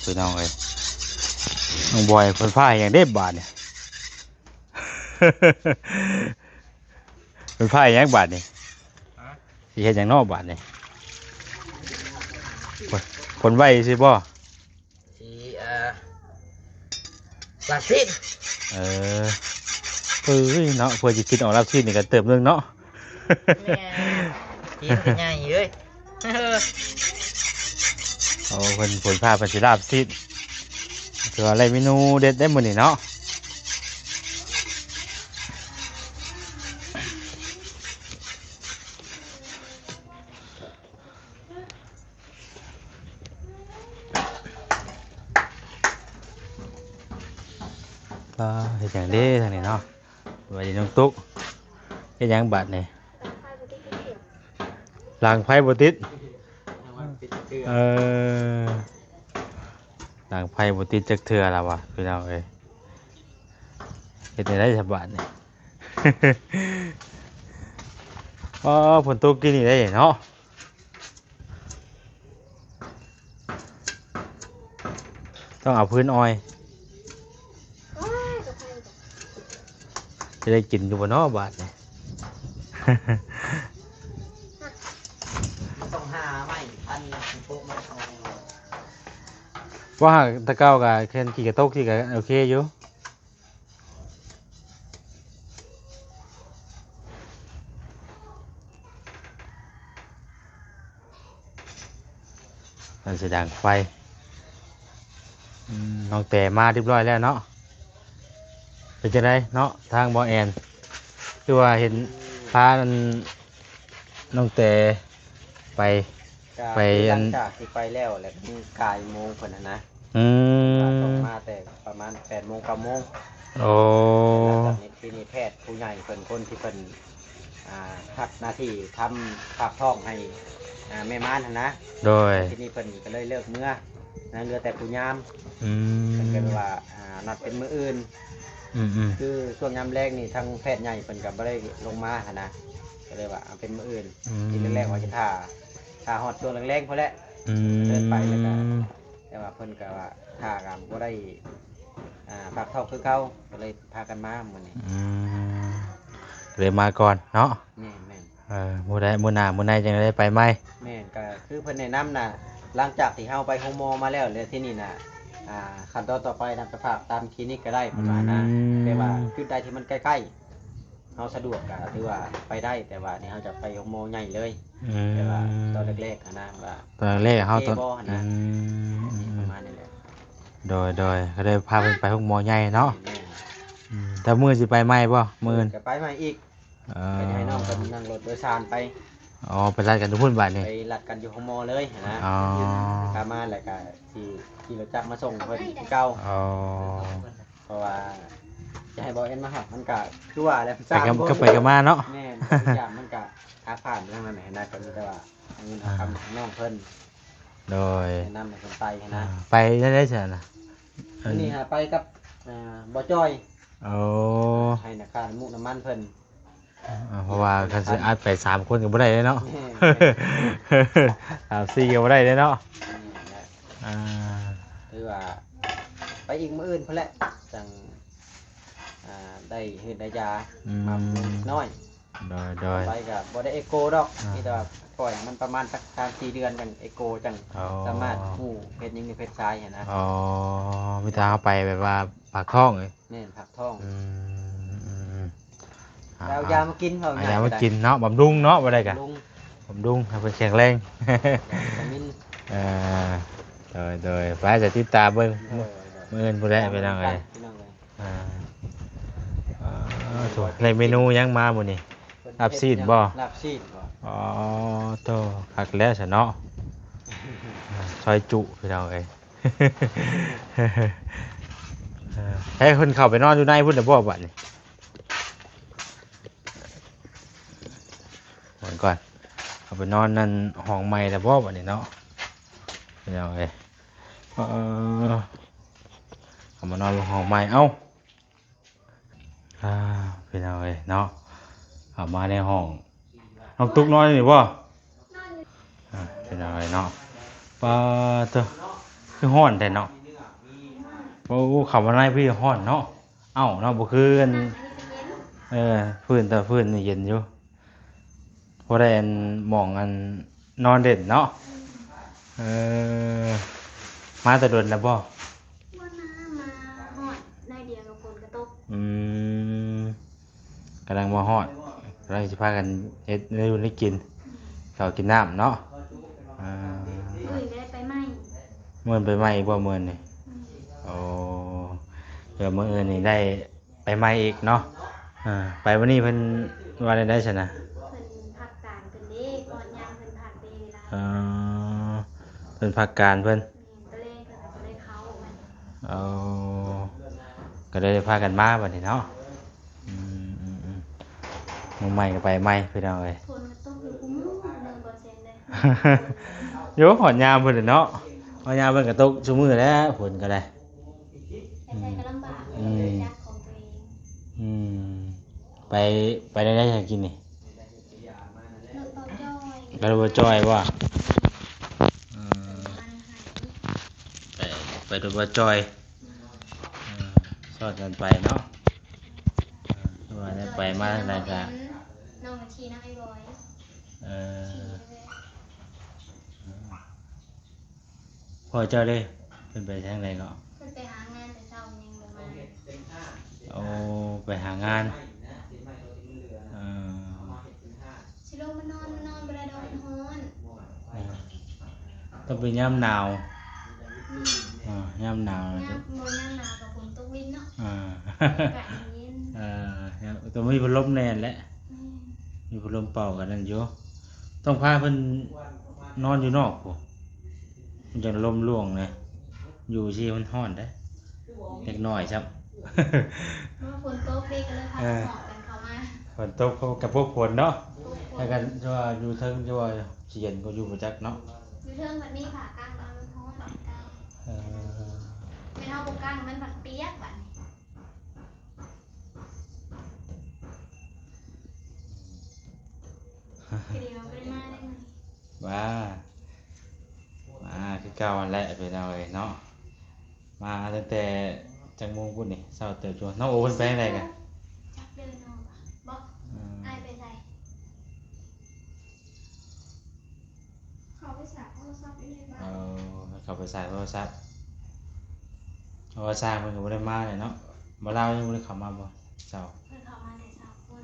พี่น้องเลยน้องบอยคนพ่ายอย่างเด็บบาทเนี่ย คนพ่ายอย่างบาทเนี่ยสิเฮ็ดอย่างนอกบาทเนี่ยคนไหวสิบ่สีบาซินเออเอ้ยเนาะเพื่อจะคิดออกรับชิ้นนี่ก็เติมเรื่องเนาะ กินเป็นไงเอ้ย โอ้เพิ่นผลผ้าเป็นสิลาบชิ้นคืออะไรเมนูเด็ดได้หมดนี่เนาะก็เฮ็ดอย่างนี้ทางนี้เนาะไว้ดีน้องตุ๊กเฮ็ดหยังบาดนี่ล้างไฟบ่ติดเออล้างไฟบ่ติดจักเทื่อแล้ววะพี่น้องเอ้ยเฮ็ดได้ฉบาดนี่ อ๋อฝนตกกินนี่ได้เนาะต้องเอาพื้นออยจะได้กินอยู่บนนอบาทเนี่ย ต้องหาไม่ทันโป๊ะมาเอาว่าตะเก้ากับแค่ขี่กระโตกขี่กับโอเคอยู่มันจะดังไฟน้องแต่มาเรียบร้อยแล้วเนาะเป็นจะได้เนาะทางบอแอนคือว่าเห็นพาน้องแต่ไปหลังจากที่ไปแล้วแหละมีกายโมงคนนะต้องมาแต่ประมาณ8 โมง 9 โมงโอ้จากนี้ที่นี่แพทย์ผู้ใหญ่เป็นคนที่เป็นทักหน้าที่ทำปากท้องให้แม่ม้านนะโดยที่นี่เป็นก็เลยเลิกเมื่อนะเรือแต่ผู้ยามเป็นก็ว่านัดเป็นมื้ออื่นคือช่วงยามแรกนี่ทางแพทย์ใหญ่เป็นกับไม่ได้ลงมานะก็เลยว่าเป็นมื้ออื่นที่แรกว่าจะท่าฮอดช่วงแรงๆพอแล้วเดินไปแล้วก็แต่ว่าเพิ่นก็ว่าท่ากันบ่ได้ปากท้องคือเขาก็เลยพากันมามื้อนี้เลยมาก่อนเนาะแม่นมื้อใดมื้อหน้ามื้อใดจังได้ไปไหมแม่นก็คือเพิ่นแนะนำน่ะหลังจากที่เฮาไปโรงหมอมาแล้วเลยที่นี่น่ะขั้นตอนต่อไปนำไปฝากตามคลินิกก็ได้ประมาณนะแต่ว่าจุดใดที่มันใกล้ๆเฮาสะดวกก็ถือว่าไปได้แต่ว่านี่เฮาจะไปโรงหมอใหญ่เลยแต่ว่าตอนแรกๆนะว่าตอนแรกเฮาตอนประมาณนี้แหละโดยก็ได้พาเพิ่นไปโรงหมอใหญ่เนาะแต่มื้อสิไปไหมบ่มื้อจะไปใหม่อีกไปให้น้องกันนั่งรถโดยสารไปไปรัดกันทุกพุ่นบัดนี่ไปรัดกันอยู่โรงหมอเลยนะพามาแล้วก็ที่รถจักรมาส่งเพิ่นที่เก่าเพราะว่าจะให้บอเอ็นมาหักมันก็คือว่าแล้วก็ไปกันมาเนาะแม่ทุกอย่างมันก็ผ่านเรื่องนั้นนะก็มีแต่ว่าเงินคำน้องเพิ่นโดยนำให้คนไปนะไปได้เฉยนะนี่ฮะไปกับบ่จ้อยให้นักการมุกน้ำมันเพิ่นเพราะว่าคันสิอัดไป3 คนก็บ่ได้เนาะ3-4ก็บ่ได้เนาะคือว่าไปอีกมื้ออื่นเพิ่นแหละจังได้เฮ็ดได้ยามาน้อยไปก็บ่ได้เอโกดอกนี่แต่ว่าปล่อยมันประมาณสัก3-4 เดือนจังเอโกจังสามารถฮู้เพชรยังมีเพชรทรายหั่นนะมีทางเข้าไปแบบว่าปากท้องเลยแม่นผักท้องแล้วยามากินเฮายามากินเนาะบำรุงเนาะบ่ได้กะบำรุงให้เพิ่นแข็งแรงโดยไปจะติดตามเบิ่งมื้ออื่นบ่ได้ไปนำเลยในเมนูยังมาหมดนี่ลาบซีดบ่ลาบซีดบ่โตคักแล้วซะเนาะซอยจุพี่น้องเอ้ยให้คนเข้าไปนอนอยู่ในพุ่นน่ะบ่บัดนี้ก่อนเข้าไปนอนนั่นห้องใหม่แล้วบ่บัดนี้เนาะพี่น้องเอ้ยเข้ามานอนห้องใหม่พี่น้องเอ้ยเนาะเข้ามาในห้องน้องตุ๊กนอนนี่บ่พี่น้องเอ้ยเนาะป้าเตอ คือฮ้อนแต่เนาะโอ้เข้ามาในพี่ฮ้อนเนาะเอ้าเนาะบ่คือกันฟื้นแต่ฟื้นนี่เย็นอยู่พอได้อันหมองอันนอนเด่นเนาะเออมาแต่โดนแล้วบ่ว่าน้ามาหอดได้เดียวกับฝนกระตกอืมกำลังมาฮอดกำลังสิพากันเฮ็ดได้อยู่ได้กินข้าวกินน้ำเนาะอ่า ได้ไปไหม มื้อไปใหม่บ่มื้อนี่โอ้เดี๋ยวมื้ออื่นนี่ได้ไปใหม่อีกเนาะไปวันนี้เพิ่นว่าได้ซั่นน่ะเพิ่นพักการเพิ่นเด้ก่อนยามเพิ่นพักเด้เวลาเอเพิ่นพักการเพิ่นก็เลยเพิ่นก็เลยเข้ามัน เอาก็เลยพากันมาบัดนี้เนาะอืมมื้อใหม่ก็ไปใหม่พี่น้องเอ้ย ฝนกระตกอยู่กูมื้อ1%เลย โยหอนยามเพิ่นเนาะหอนยามเพิ่นก็ตกซุมื้อแล้วฝนก็ได้ไปใช้ก็ลำบากจักของตัวเองอืมไปได้จะกินนี่รถบ่จ้อยก็บ่จ้อยบ่ไปรถบ่จ้อยสอดกันไปเนาะว่าได้ไปมาทางใดก็ น้องขี่นั่งไอ้บอยเออพ่อเจ้าเด้เพิ่นไปทางใดเนาะเพิ่นไปหางานแต่เช้ายังบ่มาเอาไปหางานเออ สิลงมานอนบ่ได้ดอกมันร้อน ต้องเป็นยามหนาวย่ำหนาวยามบ่ยามหนาวกับฝนตกลิ้นเนาะอากาศเย็นตัวมีพัดลมแน่นแหละมีพัดลมเป่ากันนั่นอยู่ต้องพาเพิ่นนอนอยู่นอกพุ่นมันจะลมร่วงเลยอยู่สิมันร้อนเด้เล็กน้อยครับ เพราะว่าฝนตกเด็กก็เลยพากันหอบกันเข้ามาฝนตกกับพวกฝนเนาะแล้วกันจะว่าอยู่เทิงจะว่าสิเย็นก็อยู่บ่จักเนาะอยู่เทิงบัดนี้ผ่ากลางแล้วมันร้อนบัดกลางไม่เท่าบ่กลางมันบัดเปียกบัดคือเดียวบ่ได้มาได้มื้อนี้ว่าคือเก่าอันแหละไปเอาเลยเนาะมาตั้งแต่จังโมงพุ่นนี่เช้าเติบโตน้องโอเพิ่นไปจังไดกันจักเดินเนาะบ่อ้ายไปไสเขาไปสากโทรศัพท์อยู่ในบ้านเขาไปสายโทรศัพท์เพราะว่าสร้างเพิ่นก็บ่ได้มาเลยเนาะบ่ลาวยังบ่ได้เข้ามาบ่เช้าเพิ่นเข้ามาแต่เช้าพุ่น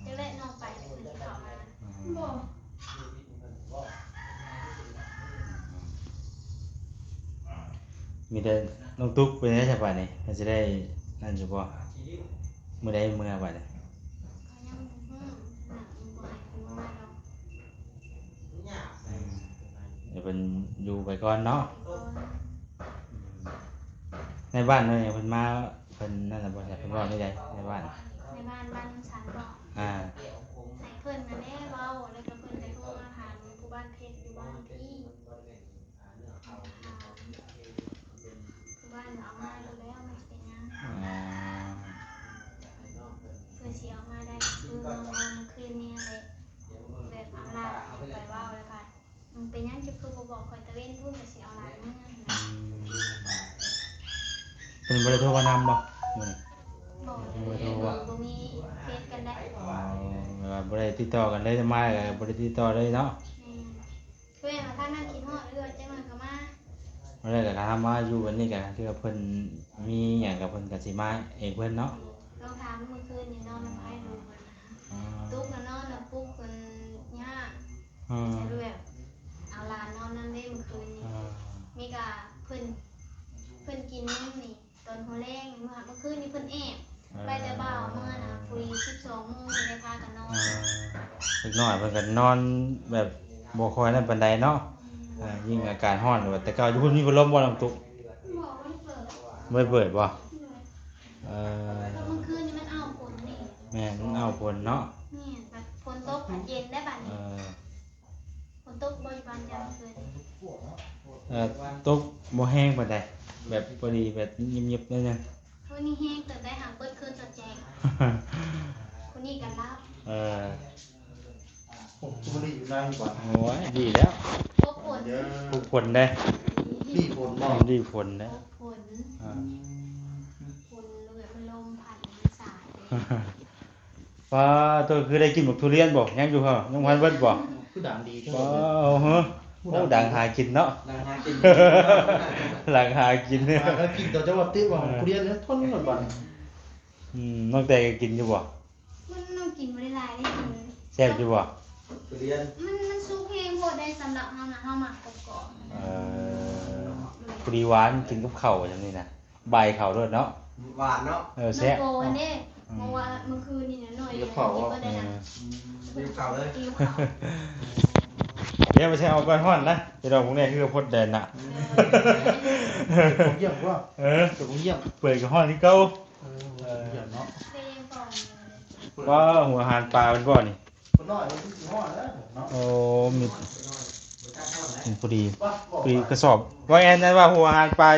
จักได้น้องไปเพิ่นสิเข้ามาบ่ มีแต่น้องตุ๊กไปได้จังบัดนี้มันสิได้นั่นอยู่บ่มื้อใดมื้อบัดนี้เขายังบ่ฮู้น่ะบ่ให้เพิ่นมาดอกเดี๋ยวเพิ่นอยู่ไปก่อนเนาะในบ้านเนาะเพิ่นมาเพิ่นนั่นน่ะบ่ใช่เพิ่นเว้าได้ใดในบ้านบ้านฉันบอกให้เพิ่นน่ะแน่เว้าแล้วก็เพิ่นก็โทรมาหาผู้บ้านเพชรอยู่บ้านพี่ผู้บ้านเอามาแล้วมันสิเป็นหยังเพิ่นสิเอามาได้คือเมื่อคืนนี้เลยแบบเอาหลานไปเว้าแล้วก็มันเป็นหยังจะคือบ่บอกข่อยตะเว้นพูดก็สิเอาหลานมาเพิ่นบ่ได้โทรมานำบ่มื้อนี้บ่มีเฟซกันได้บ่ได้ติดต่อกันเลยมาก็บ่ได้ติดต่อเลยเนาะเพิ่นมาทางนั้นคิดฮอดเรื่อยจังหน่อยก็มาบ่ได้ก็ถามมาอยู่วันนี้ก็คือเพิ่นมีหยังก็เพิ่นก็สิมาเองเพิ่นเนาะลองถามเมื่อคืนนี่นอนนำไผดูตุ๊กนอนนำปุ๊กเพิ่นยากใช่ด้วยเอาหลานนอนนำได้เมื่อคืนนี้มีก็เพิ่นกินนี่ตอนหัวแรงเมื่อคืนนี้เพิ่นแอบไปแต่บ่าวเมื่อน่ะปุย12 โมงได้พากันนอนเล็กน้อยเพิ่นก็นอนแบบบ่ค่อยนั่นปานใดเนาะยิ่งอากาศร้อนแต่เก่าอยู่พุ่นมีพัดลมบ่น้ำตุกบ่ได้เปิดบ่เมื่อคืนนี้มันเอาฝนนี่แม่มันเอาฝนเนาะนี่แบบฝนตกเย็นได้บัดนี้ฝนตกบ่อยู่บ้านจังคืนตกบ่แห้งปานใดแบบพอดีแบบเงียบๆนั่นน่ะวันนี้แห้งแต่ได้หางเปิดคืนจัดแจงคนนี้กันรับผมจะไม่ได้อยู่นานกว่าโอ้ยดีแล้วพวกฝนพวกฝนได้ ดีผลบ่ ดีผลนะ ผล อ่า ผลเลยมันลมพัดมันสายเลย ว่าตัวคือได้กินบักทุเรียนบ่ยังอยู่เหรอยังบ่ทันเบิดบ่ คือดังดีเท่า ว้า ไหร่ วเฮ้อโอ้ดังหากินเนาะ ดังหากิน หลังหากินเนี่ย มาก็กินต่อจังหวัดที่ว่าทุเรียนเนี่ยทนหมดบัด น้องแต่กินอยู่บ่ มันต้องกินไม่ได้หลายได้กิน แซ่บอยู่บ่ ทุเรียน มันซุกเองโพดได้สำหรับเฮานะเฮาหมักกรอบ พอดีหวานกินกับข้าวจังนี้นะใบข้าวด้วยเนาะ หวานเนาะ ๆ แซ่บ น้ำโกนเนี่ยเพราะว่าเมื่อคืนนี่นะหน่อยกินก็ได้นะ มีเก่าเลย กินข้าว เดี๋ยวไม่ใช่เอาก้อนห้อนนะพี่น้องพวกนี้คือพดแดนน่ะ ผมเยี่ยมว่า เออ เดี๋ยวผมเยี่ยม เปิดกับห้อนที่เก่า เยี่ยมเนาะ เตงก่อนเลย ว่าหัวอาหารปลาเป็นบ่อนี่ คนน้อยมันสิฮอดแล้วเนาะ โอ้มีพอดีกระสอบว่าแอนนั้นว่าหัวอาหารปลา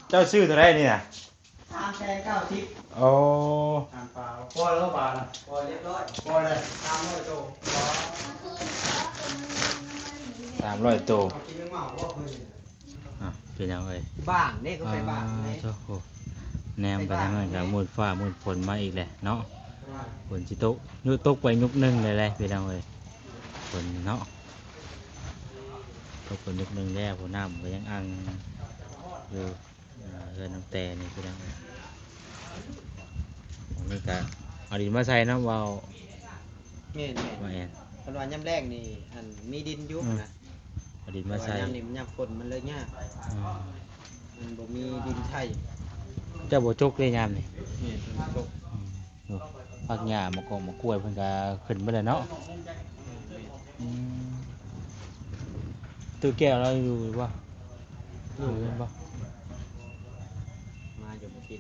เจ้าชื่อเท่าไหรนี่น่ะ 390 โอ้ ทานปลาปล่อยแล้วปลาน่ะ พอเรียบร้อย ปล่อยเลย 300โต เมื่อคืนก็เป็น 300ตัว เอากินเมาบ่เพิ่น อ่ะเป็นยังไง บ้างนี่ก็ไปบ้างนี่ โอ้โหแนมไปทางนั้นกับมืดฟ้ามืดฝนมาอีกแหละเนาะฝนจิตกยุตกไปยุกนึงเลยแหละพี่น้องเอ้ยฝนเนาะตกไปยุกนึงแล้วฝนน้ำก็ยังอังอยู่เรือนน้ำแต่นี่พี่น้องเอ้ยอันนี้ก็เอาดินมาใส่เนาะว่าว แม่น ว่าแอน ๆเพิ่นว่าย่ำแรกนี่อันมีดินอยู่นะ เอาดิน มา มา ใส่ ใส่ ยำนี่มันยำฝนมันเลยยาก อืม มันบ่มีดินไทย เจ้าบ่จกเลยยามนี่ นี่มันตก อืมผักหญ้ามะกอกมะกล้วยเพิ่นก็ขึ้นไปแล้วเนาะอืมตู้แก้วเราอยู่บ่อยู่บ่ มาอยู่เมื่อกี้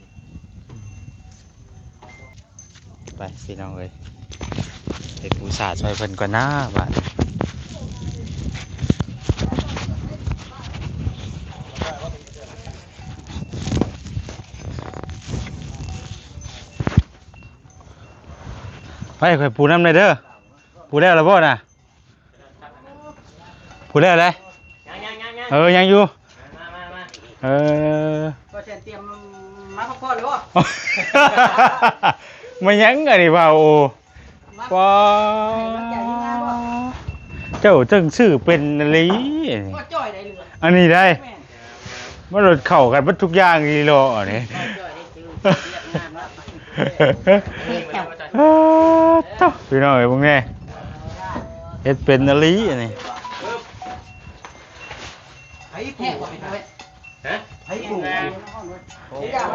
นี่ ไปพี่น้องเอ้ยเฮ็ดปูสาดซอยเพิ่นก่อนนะบัดไปข่อยปูน้ำหน่อยเด้อปูแล้วแล้วบ่น่ะปูแล้วเลย ยังอยู่เออ ก็จะเตรียมมาพักผ่อนหรือว่า มายังไงนี่บ่าวโอว้าเจ้าจังชื่อเป็นอะไร ก็จ่อยได้เหลือ อันนี้ได้มันรถเข้ากันเบัดทุกอย่างอีหลอนี่ จ่อยได้จืดเรียบงามแล้ว เต้าพี่น้องเอ้ยพวกนี้เฮ็ดเป็นอะไรอันนี้ ไอ้ผู้ฮะไอ้ผู้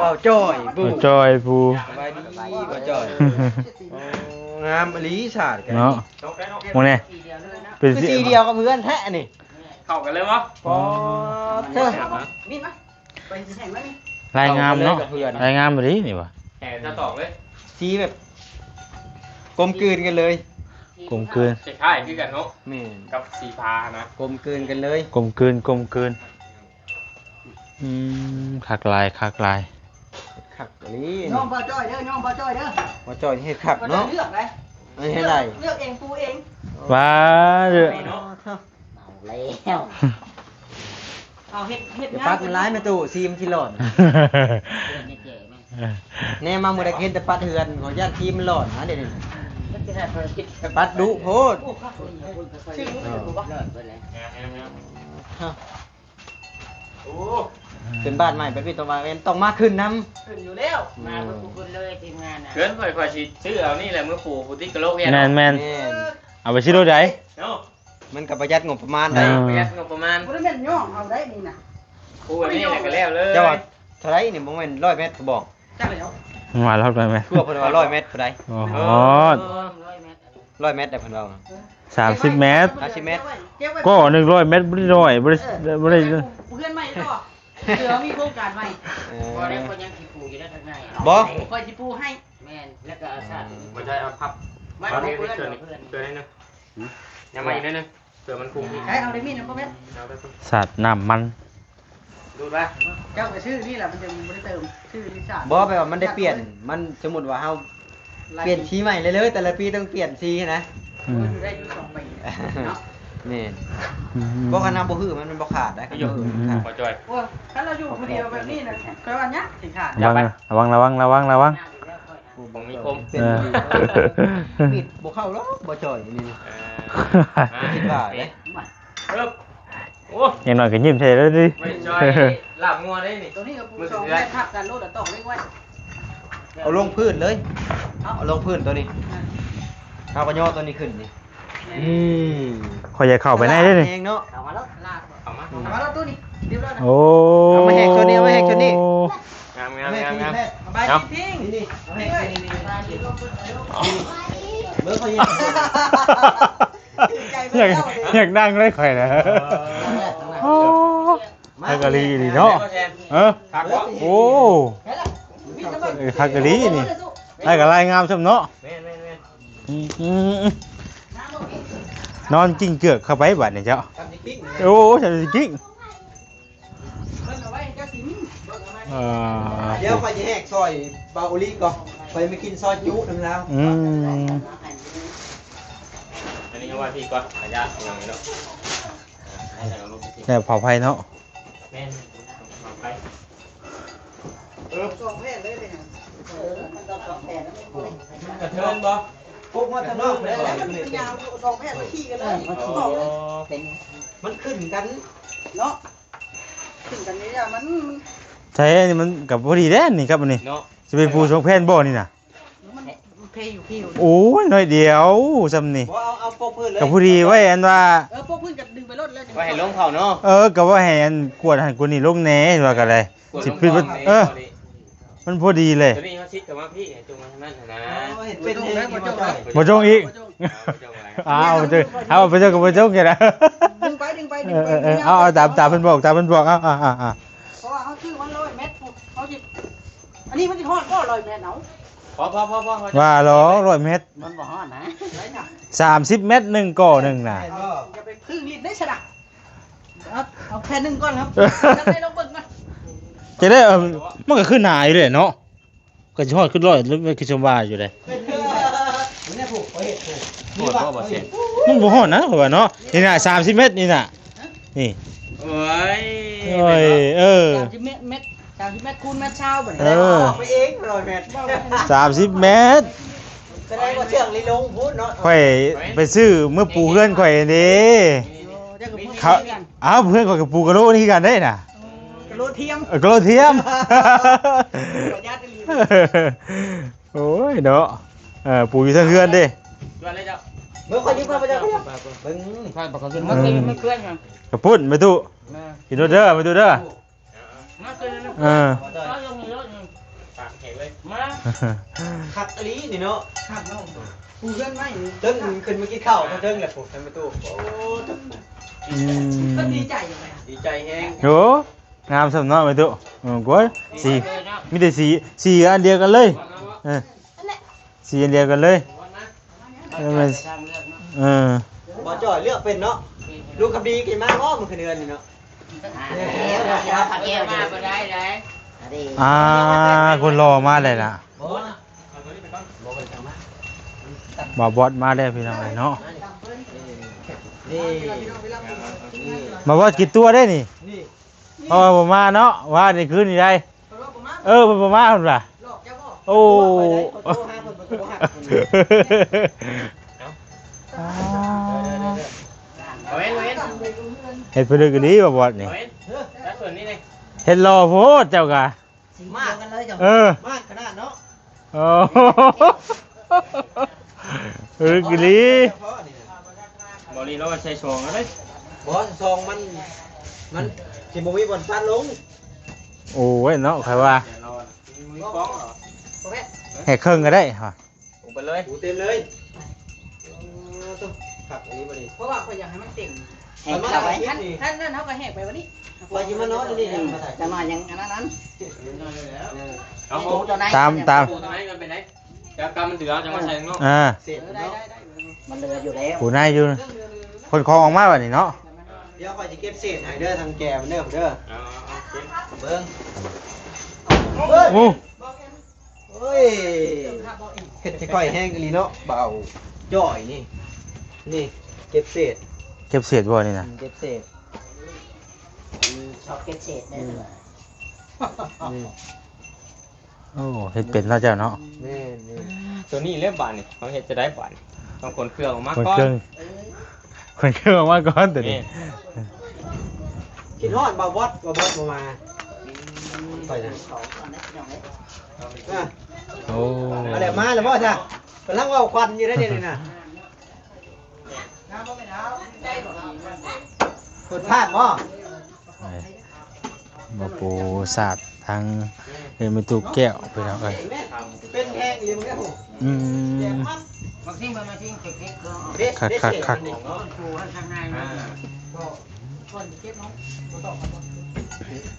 บ่าวจ่อยผู้ จอยผู้ สบายดีบ่าวจ่อยงามอลีศาสตร์กัน เนาะพวกนี้เป็น สีเดียวกับเพื่อนแท้นี่ เข้ากันเลยวะ พอเธอ มีดไหม รายงามเนาะรายงามแบบนี้นี่วะ แห่จะตอกเลย สีแบบกลมกลืนกันเลย กลมกลืน ใช่ค่ายคือกันเนาะ แม่น กับสีฟ้านะ กลมกลืนกันเลย กลมกลืนกลมกลืนคักลายคักลาย ขักอลี น้องบ่จ้อยเด้อ น้องบ่จ้อยเด้อ บ่าวจ่อยเฮ็ดขัก บ่จ้อย เนาะ เลือกเลย ไม่ให้ไร เลือกเองปูเอง ว้าเด้อ เอาเฮ็ด เดี๋ยว งา ปั น ดมันร้ายมาตู่ซีมที่หลอนแน่มาหมดเห็นแต่ปัดเฮือนของญาติทีมมันหลอนนะเดี๋ยวนี้ปัดดุโพด ชื่อมึงเป็นกูบ่ โอ้ ขึ้นบ้านใหม่ไปพี่ตัวมาเอ็นต้องมาขึ้นน้ ขึ้นอยู่แล้ว ำ มาเป็นกูคนเลยทีมงานน่ะ เกินค่อยๆสิชื่อเอานี่แหละมือปู่พุทธิกโลกเนี่ย แมนแมน แม่น เอาไปชิโร่ใด เนาะ มันกับประหยัดงบประมาณ เอ ได้ อ ประหยัดงบประมาณ บ่ได้แม่นย่องเอาได้นี่น่ะ ปู่อันนี้แหละก็แล้วเลย เจ้าว่าเท่าไรนี่บ่แม่น100 เมตรก็บอก จักแล้ว มารอบไปไหม ทั่วเพิ่นว่า100 เมตรเท่าใด โอ้โห 100 เมตร 100 เมตรได้เพิ่นว่า 30 เมตร 50 เมตร ก็100 เมตรบ่ได้น้อยบ่ได้บ่ได้ เพื่อนใหม่ก็เสือมีโครงการใหม่ เอ บ่ได้ อ คนยังสิปลูกอยู่ได้ทางใน บ่ คอยสิปูให้ แม่นแล้วก็เอาซะ มันจะเอาพับ มัน เอา บ่ เนี่ย เพื่อน เกิน เพื่อน เกินนิดนึงยังมาอีกนิดนึงเผื่อมันคุมอีก ใช้เอาได้มีดนะพ่อแม่ เอาไป สัตว์น้ำมัน ดูป่ะ เจ้าก็ชื่อนี่แหละมันจะบ่ได้เติมชื่อลิซ่า บ่แปลว่ามันได้เปลี่ยน มันสมมุติว่าเฮาเปลี่ยนสีใหม่เลยๆแต่ละปีต้องเปลี่ยนสีนะ อืม ได้อยู่2 ปีเนาะ แม่นบ่คันน้ำบ่ฮื้อมันบ่ขาดได้คันบ่ฮื้อมันขาด พอจอย โอ้ยถ้าเราอยู่คนเดียวแบบนี้นะก็ว่าเนี้ยสิขาด ระวังระวัง ผมมีคม เป็นปิดบ่เข้าหรอกบ่จ่อยนี่คิดว่าเด้ เริ่มโอ้ อย่างน้อยก็ยิ้มใช่แล้วดิ ไม่จอยลาบงัวได้นี่ ตัวนี้ก็ปูสองแม่ทับกันโลดต้องเล็กไว้ เอาลงพื้นเลยเอาลงพื้นตัวนี้เอาก็ย่อตัวนี้ขึ้นนี่ ขอยอยากเข้าไปในได้ดิ เองเนาะ เอามาแล้วลาก เอามา เอามาแล้วตัวนี้เรียบร้อยนะ โอ้ เอามาแหกตัวนี้เอามาแหกตัวนี้ งามงามงามงาม เอาไปทิ้ง นี่เอาแหกตัวนี้ เบิ่งเขาอยากนั่งเลยข่อยนะโอ้ฮักกะลีนี่เนาะครับบ่ โอ้ฮักกะลีนี่ได้กะลายงามซำเนาะ แม่น นอนกิ้งเกือกเข้าไปบัดนี่เจ้าโอ้ฉันสิกิ้ง เดี๋ยวไปจะแหกซอยบาโอลีก่อนไปไม่กินซอยจุนึงแล้ว อันนี้เอาไว้พี่ก่อนระยะอย่างนี้เนาะให้เราลงไปที่ แต่เผาไฟเนาะ แม่นเอาไป สองแผ่นเลยเป็นยังมันต้องสองแผ่นแล้วไม่ กระเทินบ่ พวกมาทางนอกได้แหละ มันยาวสองแผ่นมาขี่กันเลยบอกเลยเป็น มันขึ้นกัน เนาะขึ้นกันนี้อ่ะมัน ใช่นี่มันกับพอดีแด้นี่ครับอันนี้ เนาะ จะเป็นปูชงแผ่นบ่นี่น่ะ มันเพย์อยู่พี่อยู่ โอ้ยน้อยเดียวซำนี่ เอาโป๊กพื้นเลย กับพอดีไว้อันว่า พวกพื้นกับดึงไปรถแล้ว ไว้ให้ลงเขาเนาะ ก็ว่าให้อันกวดหันกวดนี่ลงแหน่ว่ากันเลยสิปิดมันพอดีเลย ตัวนี้เขาชิดกับว่าพี่จุงมาทางนั้นนะ เห็นเป็นเองที่มาจ่อย บ่จงอีกอ้าวบ่จงเอาไปจงกับบ่จงกันนะ ดึงไปดึงไปดึงไป เอาตามเพิ่นบอกเอา เพราะว่าเขาชื่อมัน100 เมตรเขาจิอันนี้มันจะทอดก็100 เมตรเนาะ พอ ว่าหรอ100 เมตร มันบ่ฮอดนะไรน่ะ 30 เมตรหนึ่งก่อหนึ่งน่ะ จะไปครึ่งลิตรได้ฉะเอาแผ่นหนึ่งก่อนครับจะได้ลงเบิ่งนะ จะได้มันก็ขึ้นหนาอยู่เลยเนาะก็สิฮอดขึ้นร้อยหรือคือชมว่าอยู่เลย นี่ผูกเห็ดผูก โหดบ่บ่เสีย มันบ่ฮอดนะเพราะว่าเนาะนี่น่ะ30 เมตรนี่น่ะนี่ โอ้ย 30 เมตร30 เมตรคูณเมตรเช้าบ่นี่ ไปเอง100 เมตร 30 เมตร แสดงว่าเชือกลีลงพูดเนาะ ข่อยไปซื้อเมื่อปูเพื่อนข่อยนี่เขาอ้าวเพื่อนข่อยกับปูกระโลนี่กันได้น่ะ กระโดดเทียม กระโลเทียม ขอญาติลี โอ้ยเนาะปูอยู่ทางเพื่อนเด้ ชวนเลยเจ้า เมื่อคนยิ้มพระเจ้าเบิ่ง ข้างปากเขาขึ้น มันคือไม่เพื่อนกัน กระพุ่นไปตู้กินโดเด้อไปตู้เด้อ มาคือ ก็ลงรถปากแข็งเลยมา ขัดอลีนี่เนาะ ครับน้องปูเพื่อนไม่ เติ้งขึ้นเมื่อกี้เข้าเติ้งแหละผูกทำประตูโอ้ ก็ดีใจอย่างไร ดีใจแฮง โหงามสำเนาะไปตู้กวยสีมีแต่สีอันเดียวกันเลยสีอันเดียวกันเลยบ่จ่อยเลือกเป็นเนาะลูกคดีกินมากอ้อมันคือเดือนนี่เนาะ แก้วมาบ่ได้เลย คนรอมาเลยล่ะ บ่ บ่บอสมาแล้วพี่น้องเนาะ นี่ มาบอสกี่ตัวได้นี่ นี่ เพราะว่าผมมาเนาะว่านี่คืนนี่ได้ผมมาพุ่นล่ะโอ้ เอาเว้น เฮ็ดเพิ่นก็ดีบ่บอสนี่ แล้วส่วนนี้เลย เฮ็ดรอโพดเจ้ากะ มากกันเลยจ้ะ เออ มากขนาดเนาะ โอ้ก็ดี บอลีเราใช้ชงเลย บ่ซองมันสิบ่มีบ่อนฟันลง โอ้ยเนาะใครว่า เรามีฟ้องเหรอ แหกเครื่องก็ได้ฮะ ลงไปเลย หูเต็มเลยต้องขับอันนี้บ่ดี เพราะว่าเขาอยากให้มันเต็ม เอามาเอาไป ท่านนั่นเขาก็แหกไปวันนี้ ไปยิมานอนนี่ยังมาใส่ จะมาอย่างนั้น เอาโ ตาม ตรงไหนกันไปไหนจะกำมันเดือดจะมาใส่เนาะ เสร็จ ได้ เนาะ ได้มันเหลืออยู่แล้ว ผู้นายอยู่คนคลองออกมาบัดนี้เนาะ เดี๋ยวคอยจะเก็บเศษให้เด้อทางแก่มันเด้อเด้อเบิ่ง โอ้ เฮ้ยเฮ็ดให้ค่อยแห้งอีหลีเนาะเบาจ่อยนี่นี่เก็บเศษ เก็บเศษบ่นี่นะ เก็บเศษ ชอบเก็บเศษได้ด้วย นี่ โอ้เฮ็ดเป็นเนาะเจ้าเนาะ นี่ ตัวนี้เล่มบานนี่เขาเฮ็ดจะได้บานนี่ต้องคนเครื่องออกมา คน ก่อ เครื่อน งคนเครื่องออกมาก่อนตัวนี้ คิดฮอดบ่บอสบ่มาไปนะ ของก่อนนะพี่น้องเอ้ย โอ้ อะไรมาแล้วบ่จ้ะกำลังเว้าควันอยู่ได้เดี๋ยวนี้น่ะกดพลาดบ่ บ่ปูศาสตร์ทางเรียนมีตู้แก้วไปแล้วเอ้ย เป็นแห้งอยู่มึงเนี่ยโห อืม บางทีมันมาทิ้งเก็บก็ เด็ด คัก เด็ด คัก เสีย คัก นี่ ปูให้ข้างในมา ก่อนเก็บเนาะบ่ตอกครับ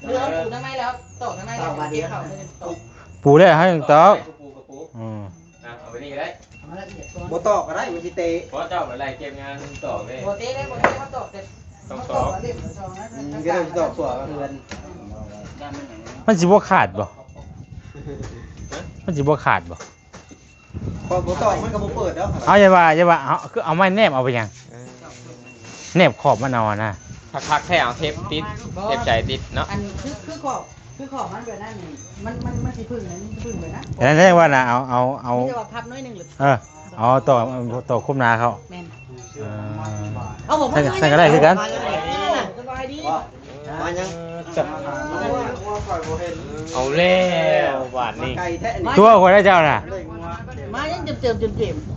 เรือปูทางในแล้วตอกทางในแล้วเก็บเข้าเลยตอก ปูได้ให้ตอก กระปูกระปู อืม เอาไปนี่ก็ได้ เอาละเอียดก่อน บ่ตอกก็ได้มันสิเตะ เพราะเจ้าอะไรเก็บงานต่อเลย บ่เตะได้บ่เตะมาตอกเสร็จ ต้อง มา ต ต อ อก ก เล่มสองนะ ก็เลยตอกตัวก็คือมัน ด้านมันอย่างนี้ มันสิบ่ขาดบ่มันสิบ่ขาดบ่ พอบ่ตอกมันก็บ่เปิดแล้ว เอาอย่าว่าเอาคือเอาไม้แนบเอาไปยังแนบขอบมันเอาอะนะ พักๆแค่เอาเทปติดเทปใจติดเนาะ อันคือขอบมันแบบนั้นนี่มันสิพึ่งนะนี่พึ่งเลยนะ แต่นั่นแสดงว่าน่ะเอา นี่จะว่าพับน้อยหนึงหรือ เอาต่อคุ้มนาเขา แม่น เออ เอาผม ใส่ก็ได้คือกัน สบายดี มายัง จับเอาแล้วบาทนี่ ไก่แท้นี่ ตัวคนได้เจ้าน่ะ มายังเจิม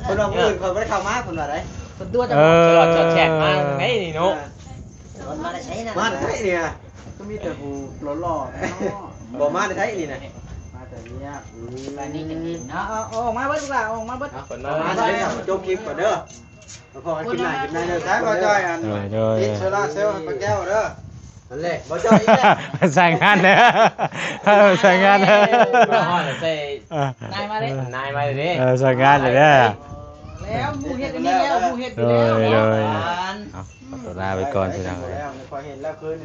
คนเราอื่นคนบ่ได้เข้ามาคนว่าได้ คนตัวจะ เออ ตลอดจอดแฉกมาไงนี่เนาะ มันมาได้ใช้นะ มาได้เนี่ย ก็มีแต่ผู้หล่อๆเนาะ บ่มาได้นี่นะ มาแต่เนี้ย แบบนี้จะกิน เอา เนาะ ออกมาเบิดดีกว่าออกมาเบิด เอาคน มา มา ได้จบคลิปก่อนเด้อพอกันกินหน้ากินหน้าเด้อ ใช้บ่จ้อยอัน โดย ติดโซล่าร์เซลล์ปลาแก้วเด้อ นั่นแหละบ่จ้อยอีกแล้ว ใส่งานเด้อใส่งานเด้อ มาฮอดใส่ นายมาเลย นายมาเลยดิ ใส่งานเลยเด้อ แล้วหมูเห็ดอันนี้แล้วหมูเห็ดอ โด ยู่แล้ว ยเอาขอตัวลาไปก่อนพี่น้องเอ้ย แล้วพอเห็นแล้วคืน